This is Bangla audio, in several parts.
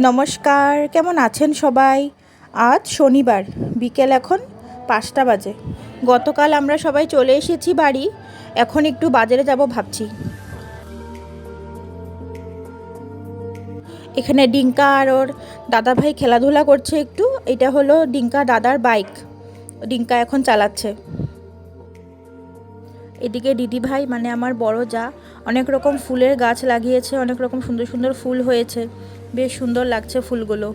নমস্কার, কেমন আছেন সবাই? আজ শনিবার, বিকেল এখন 5টা বাজে। গতকাল আমরা সবাই চলে এসেছি বাড়ি, এখন একটু বাজারে যাব ভাবছি। এখানে ডিঙ্কা আর ওর দাদাভাই খেলাধুলা করছে একটু। এটা হলো ডিঙ্কা দাদার বাইক, ডিঙ্কা এখন চালাচ্ছে। এদিকে দিদিভাই মানে আমার বড় যা অনেক রকম ফুলের গাছ লাগিয়েছে, অনেক রকম সুন্দর সুন্দর ফুল হয়েছে, বেশ সুন্দর লাগছে ফুলগুলো।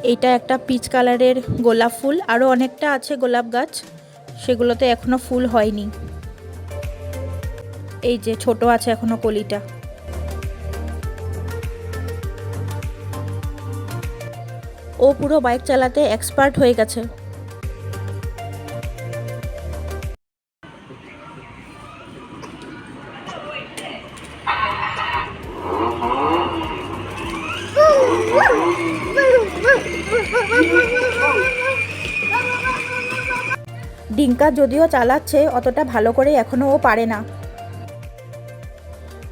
এইটা একটা পিচ কালারের গোলাপ ফুল, আরও অনেকটা আছে গোলাপ গাছ, সেগুলোতে এখনও ফুল হয়নি। এই যে ছোট আছে এখনও কলিটা। ও পুরো বাইক চালাতে এক্সপার্ট হয়ে গেছে। ডিঙ্কা যদিও চালাচ্ছে, অতটা ভালো করে এখনও ও পারে না।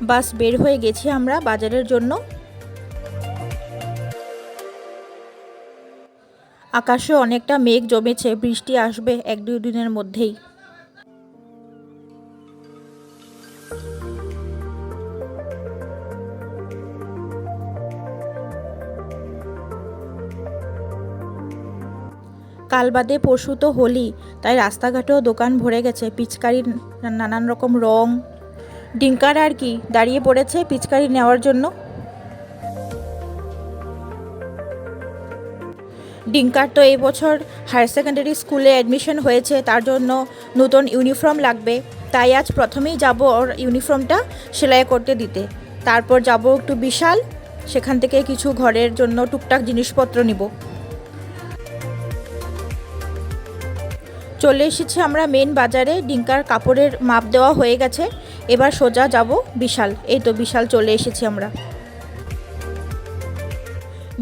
বাস বের হয়ে গেছি আমরা বাজারের জন্য। আকাশে অনেকটা মেঘ জমেছে, বৃষ্টি আসবে 1-2 দিনের মধ্যেই। কাল বাদে পরশু তো হোলি, তাই রাস্তাঘাটেও দোকান ভরে গেছে পিচকারির নানান রকম রং। ডিঙ্কার আর কি দাঁড়িয়ে পড়েছে পিচকারি নেওয়ার জন্য। ডিঙ্কার তো এই বছর হায়ার সেকেন্ডারি স্কুলে অ্যাডমিশন হয়েছে, তার জন্য নতুন ইউনিফর্ম লাগবে। তাই আজ প্রথমেই যাব ওর ইউনিফর্মটা সেলাই করতে দিতে। তারপর যাব একটু বিশাল, সেখান থেকে কিছু ঘরের জন্য টুকটাক জিনিসপত্র নিব। চলে এসেছি আমরা মেন বাজারে। ডিঙ্কার কাপড়ের মাপ দেওয়া হয়ে গেছে, এবার সোজা যাব বিশাল। এই তো বিশাল চলে এসেছি আমরা।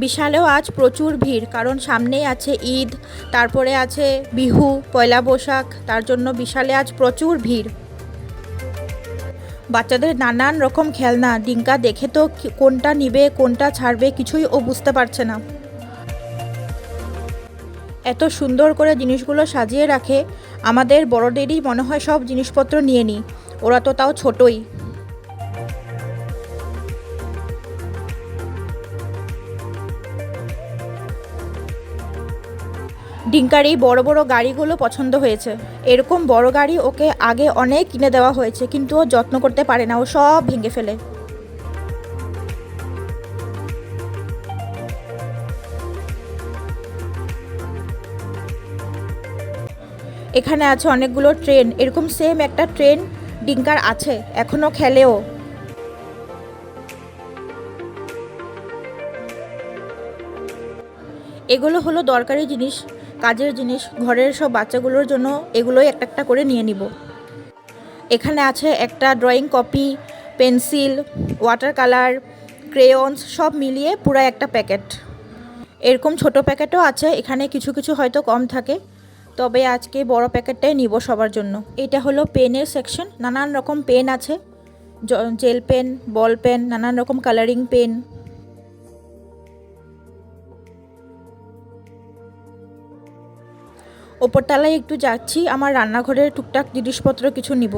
বিশালেও আজ প্রচুর ভিড়, কারণ সামনেই আছে ঈদ, তারপরে আছে বিহু, পয়লা বৈশাখ, তার জন্য বিশালে আজ প্রচুর ভিড়। বাচ্চাদের নানান রকম খেলনা, ডিঙ্কা দেখে তো কোনটা নিবে কোনটা ছাড়বে কিছুই ও বুঝতে পারছে না। এত সুন্দর করে জিনিসগুলো সাজিয়ে রাখে, আমাদের বড়দেরই মনে হয় সব জিনিসপত্র নিয়ে নিই, ওরা তো তাও ছোটই। ডিঙ্কার এই বড় বড় গাড়িগুলো পছন্দ হয়েছে। এরকম বড় গাড়ি ওকে আগে অনেক কিনে দেওয়া হয়েছে, কিন্তু ও যত্ন করতে পারে না, ও সব ভেঙে ফেলে। এখানে আছে অনেকগুলো ট্রেন, এরকম সেম একটা ট্রেন ডিঙ্কার আছে, এখনও খেলেও। এগুলো হলো দরকারি জিনিস, কাজের জিনিস, ঘরের সব বাচ্চাগুলোর জন্য এগুলোই একটা একটা করে নিয়ে নিব। এখানে আছে একটা drawing copy, pencil, water colour, crayons, সব মিলিয়ে পুরো একটা প্যাকেট। এরকম ছোট প্যাকেটও আছে, এখানে কিছু কিছু হয়তো কম থাকে, তবে আজকে বড় প্যাকেটটাই নিব সবার জন্য। এটা হলো পেনের সেকশন, নানান রকম পেন আছে, জেল পেন, বল পেন, নানান রকম কালারিং পেন। ওপরতলায় একটু যাচ্ছি, আমার রান্নাঘরের টুকটাক জিনিসপত্র কিছু নিব।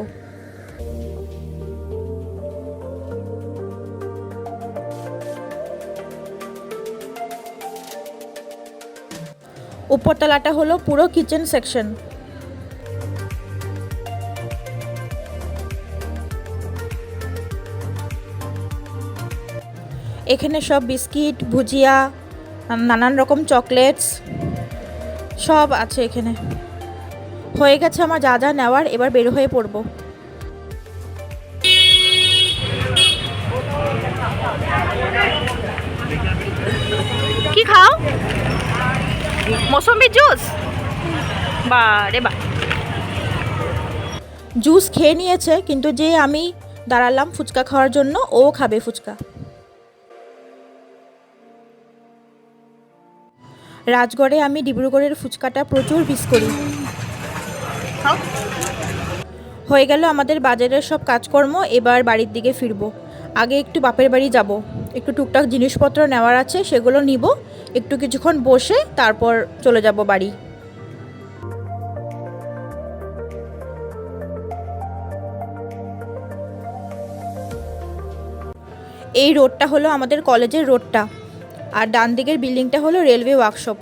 উপরতলাটা হলো পুরো কিচেন সেকশন। এখানে সব বিস্কিট, ভুজিয়া, নানান রকম চকলেটস সব আছে এখানে। হয়ে গেছে আমার যা যা নেওয়ার, এবার বের হয়ে পড়ব। কি খাও? মৌসুমি জুস? বা রে বা। জুস খেয়ে নিয়েছে, কিন্তু যে আমি দাঁড়ালাম ফুচকা খাওয়ার জন্য, ও খাবে ফুচকা। রাজগড়ে আমি ডিব্রুগড়ের ফুচকাটা প্রচুর মিস করি। হয়ে গেল আমাদের বাজারের সব কাজকর্ম, এবার বাড়ির দিকে ফিরবো। আগে একটু বাপের বাড়ি যাব, একটু টুকটাক জিনিসপত্র নেওয়ার আছে, সেগুলো নিব, একটু কিছুক্ষণ বসে তারপর চলে যাব বাড়ি। এই রোডটা হলো আমাদের কলেজের রোডটা, আর ডান দিকের বিল্ডিংটা হলো রেলওয়ে ওয়ার্কশপ।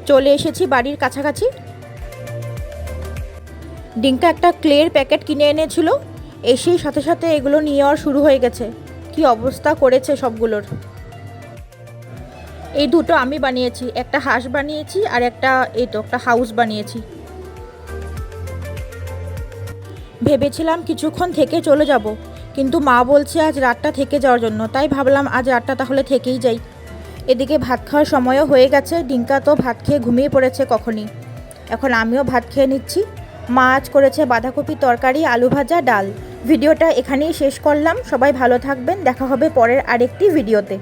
চলে এসেছি বাড়ির কাছাকাছি। ডিঙ্কা একটা ক্লের প্যাকেট কিনে এনেছিল, এসেই সাথে সাথে এগুলো নিয়ে যাওয়া শুরু হয়ে গেছে। কি অবস্থা করেছে সবগুলোর। এই দুটো আমি বানিয়েছি, একটা হাঁস বানিয়েছি আর একটা একটা হাউস বানিয়েছি। ভেবেছিলাম কিছুক্ষণ থেকে চলে যাব, কিন্তু মা বলছে আজ রাতটা থেকে যাওয়ার জন্য, তাই ভাবলাম আজ রাতটা তাহলে থেকেই যাই। এদিকে ভাত খাওয়ার সময়ও হয়ে গেছে, ডিঙ্কা তো ভাত খেয়ে ঘুমিয়ে পড়েছে কখনই। এখন আমিও ভাত খেয়ে নিচ্ছি। মা আজ করেছে বাঁধাকপি তরকারি, আলু ভাজা, ডাল। ভিডিওটা এখানেই শেষ করলাম। সবাই ভালো থাকবেন, দেখা হবে পরের আরেকটি ভিডিওতে।